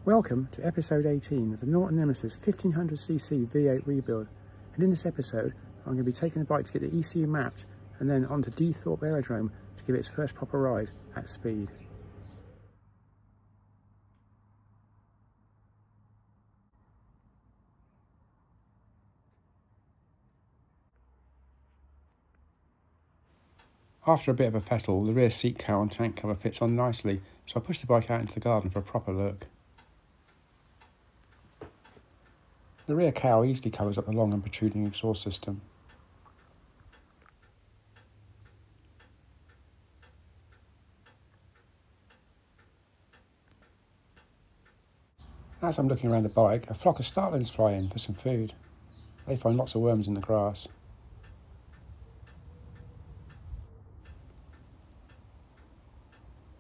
Welcome to episode 18 of the Norton Nemesis 1500cc V8 rebuild, and in this episode I'm going to be taking the bike to get the ECU mapped and then onto Thorpe Aerodrome to give it its first proper ride at speed. After a bit of a fettle, the rear seat cowl and tank cover fits on nicely, so I pushed the bike out into the garden for a proper look. The rear cowl easily covers up the long and protruding exhaust system. As I'm looking around the bike, a flock of starlings fly in for some food. They find lots of worms in the grass.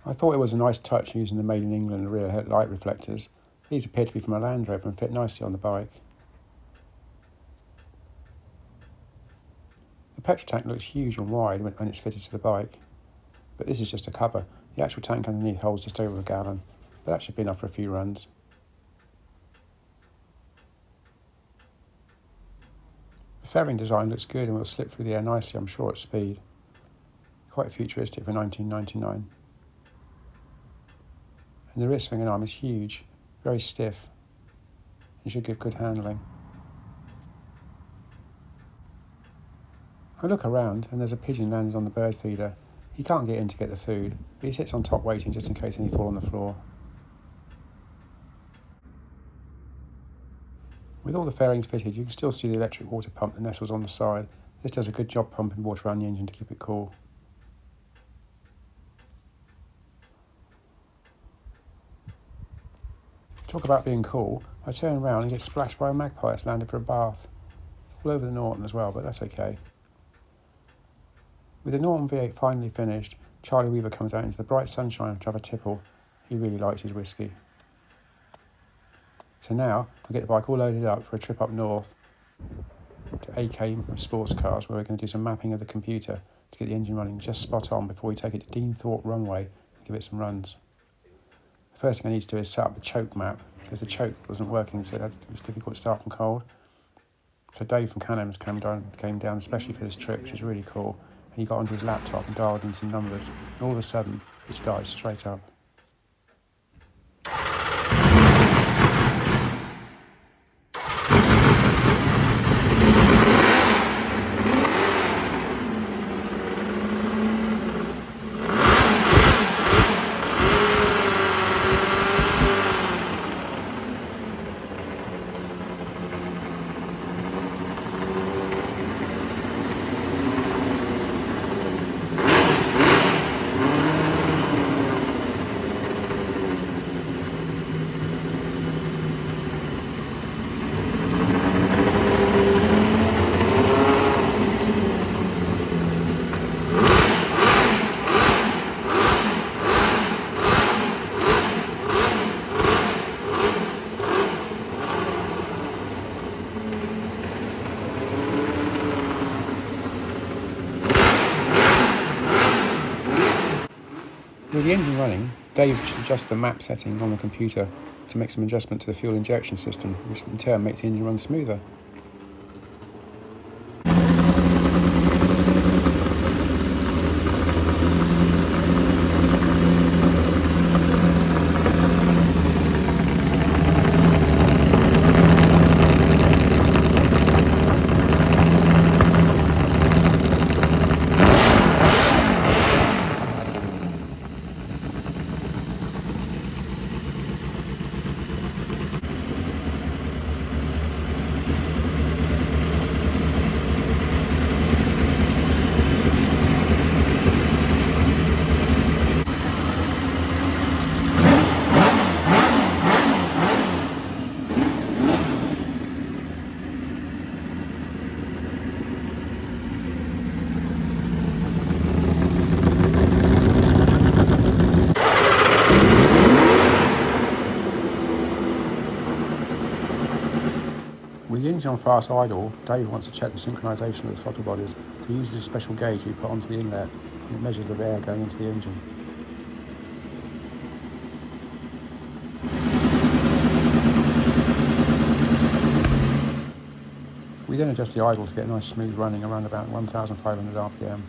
I thought it was a nice touch using the made in England rear light reflectors. These appear to be from a Land Rover and fit nicely on the bike. The petrol tank looks huge and wide when it's fitted to the bike, but this is just a cover. The actual tank underneath holds just over a gallon, but that should be enough for a few runs. The fairing design looks good and will slip through the air nicely, I'm sure, at speed. Quite futuristic for 1999. And the rear swinging arm is huge, very stiff, and should give good handling. I look around and there's a pigeon landed on the bird feeder. He can't get in to get the food, but he sits on top waiting just in case any fall on the floor. With all the fairings fitted, you can still see the electric water pump that nestles on the side. This does a good job pumping water around the engine to keep it cool. Talk about being cool, I turn around and get splashed by a magpie that's landed for a bath. All over the Norton as well, but that's okay. With the Norton V8 finally finished, Charlie Weaver comes out into the bright sunshine to have a tipple. He really likes his whiskey. So now, I'll get the bike all loaded up for a trip up north to AK Sportscars, where we're going to do some mapping of the computer to get the engine running just spot on before we take it to Thorpe runway and give it some runs. The first thing I need to do is set up the choke map, because the choke wasn't working, so it was difficult to start from cold. So Dave from Canems came down especially for this trip, which was really cool. And he got onto his laptop and dialed in some numbers, and all of a sudden, it started straight up. With the engine running, Dave should adjust the map setting on the computer to make some adjustment to the fuel injection system, which in turn makes the engine run smoother. With the engine on fast idle, Dave wants to check the synchronisation of the throttle bodies, so he uses a special gauge we put onto the inlet, and it measures the air going into the engine. We then adjust the idle to get a nice smooth running around about 1,500 RPM.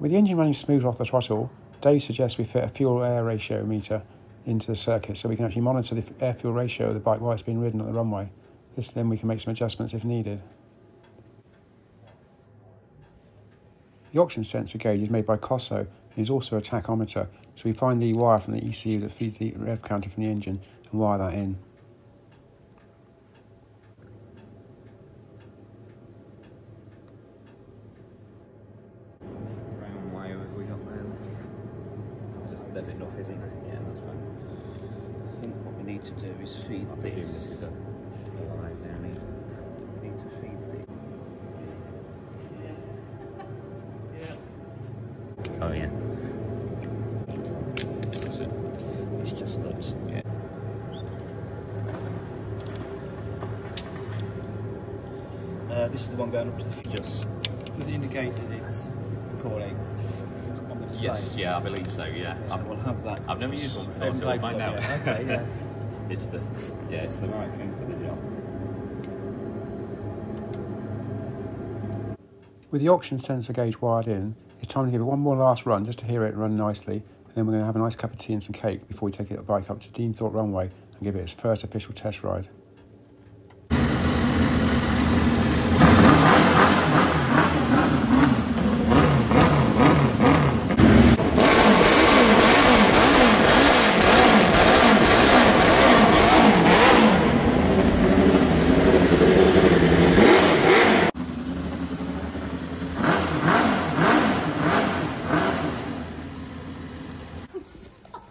With the engine running smooth off the throttle, Dave suggests we fit a fuel-air ratio meter into the circuit so we can actually monitor the air-fuel ratio of the bike while it's being ridden on the runway. Then we can make some adjustments if needed. The oxygen sensor gauge is made by Cosso and is also a tachometer, so we find the wire from the ECU that feeds the rev counter from the engine and wire that in. There's enough, isn't there? Yeah, that's fine. I think what we need to do is feed this. This is a line there. We need to feed this. Oh yeah. That's it. It's just that. Yeah. This is the one going up to the future. Does it indicate that it's recording? Yes, yeah, I believe so, yeah. So we'll have that. I've never used one before, so we'll find out. Okay, yeah. It's the right thing for the job. With the oxygen sensor gauge wired in, it's time to give it one more last run just to hear it run nicely, and then we're going to have a nice cup of tea and some cake before we take the bike up to Deanthorpe Runway and give it its first official test ride.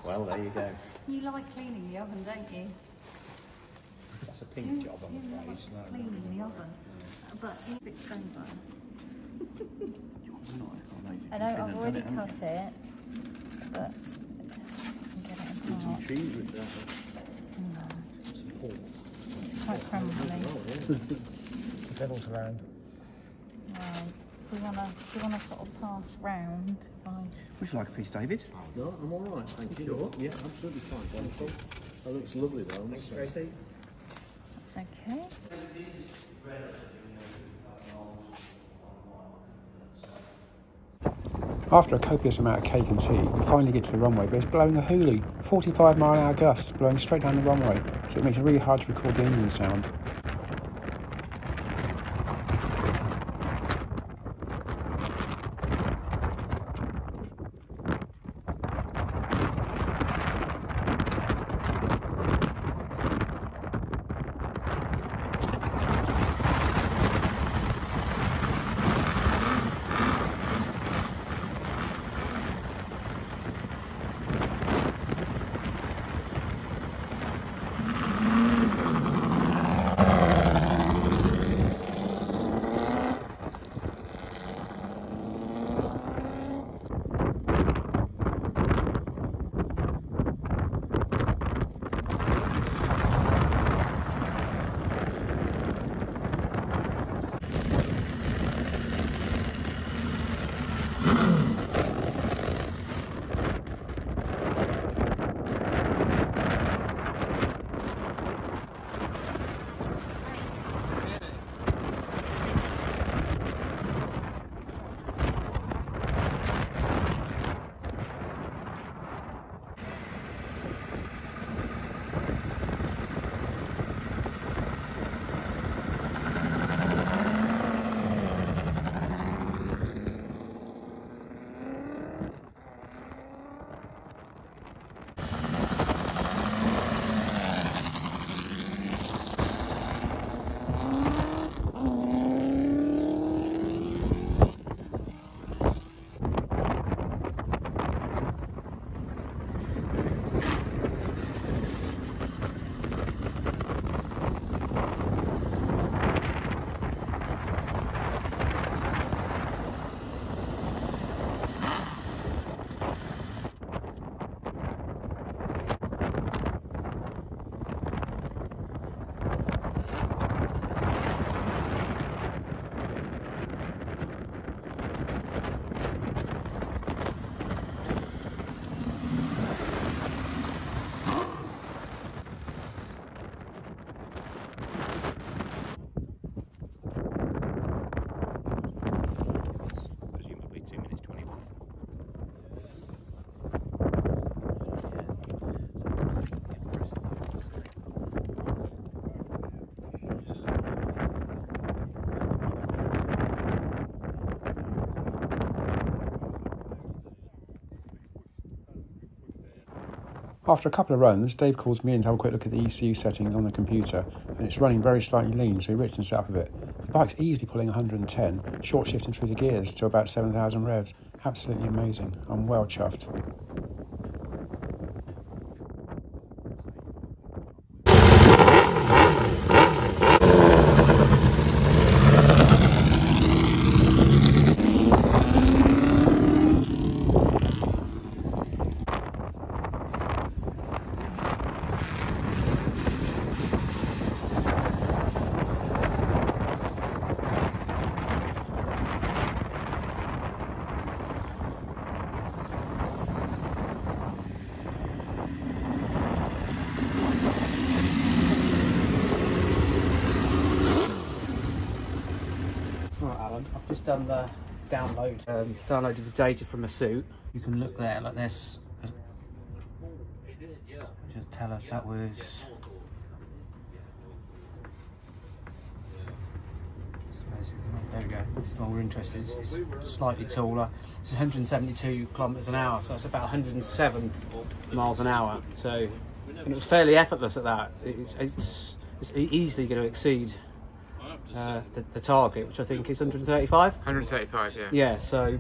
Well, there you go. You like cleaning the oven, don't you? That's a pink job, I'm afraid. Cleaning the oven. But it's going well. I know, I've already cut it, but I can get it apart. Some cheese with that. No. Some port. It's quite crumbly. The devil's around. Right. Do you wanna sort of pass round? Would you like a piece, David? No, I'm all right, thank you. Sure? Yeah, absolutely fine. Wonderful. That looks lovely though. Thanks, Tracy. That's okay. After a copious amount of cake and tea, we finally get to the runway, but it's blowing a hoolie. 45-mile-an-hour gusts blowing straight down the runway, so it makes it really hard to record the engine sound. After a couple of runs, Dave calls me in to have a quick look at the ECU settings on the computer, and it's running very slightly lean, so he richens it up a bit. The bike's easily pulling 110, short shifting through the gears to about 7,000 revs. Absolutely amazing. I'm well chuffed. I've just done the download. Downloaded the data from a suit. You can look there like this. Just tell us that was. There we go. This is what we're interested in. It's slightly taller. It's 172 kilometres an hour, so it's about 107 miles an hour. So, and it was fairly effortless at that. It's easily going to exceed the target, which I think is 135. 135, yeah. Yeah, so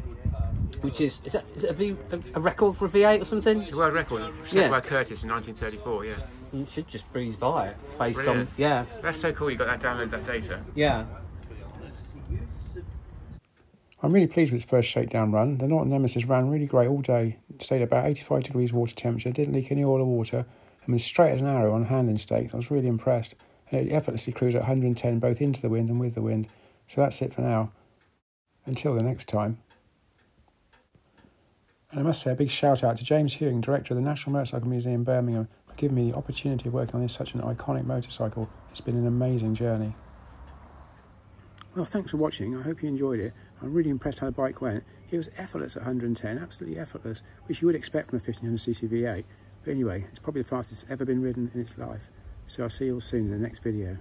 which is it a record for a V8 or something? It's a world record set by Curtis in 1934. Yeah. You should just breeze by it based Brilliant. on yeah. That's so cool. You got that download that data. Yeah. I'm really pleased with its first shakedown run. The Norton Nemesis ran really great all day. Stayed at about 85 degrees water temperature. Didn't leak any oil or water, and was straight as an arrow on handling stakes. I was really impressed. And it effortlessly cruised at 110 both into the wind and with the wind. So that's it for now. Until the next time. And I must say a big shout out to James Hewing, Director of the National Motorcycle Museum, Birmingham, for giving me the opportunity of working on such an iconic motorcycle. It's been an amazing journey. Well, thanks for watching. I hope you enjoyed it. I'm really impressed how the bike went. It was effortless at 110, absolutely effortless, which you would expect from a 1500cc V8. But anyway, it's probably the fastest it's ever been ridden in its life. So I'll see you all soon in the next video.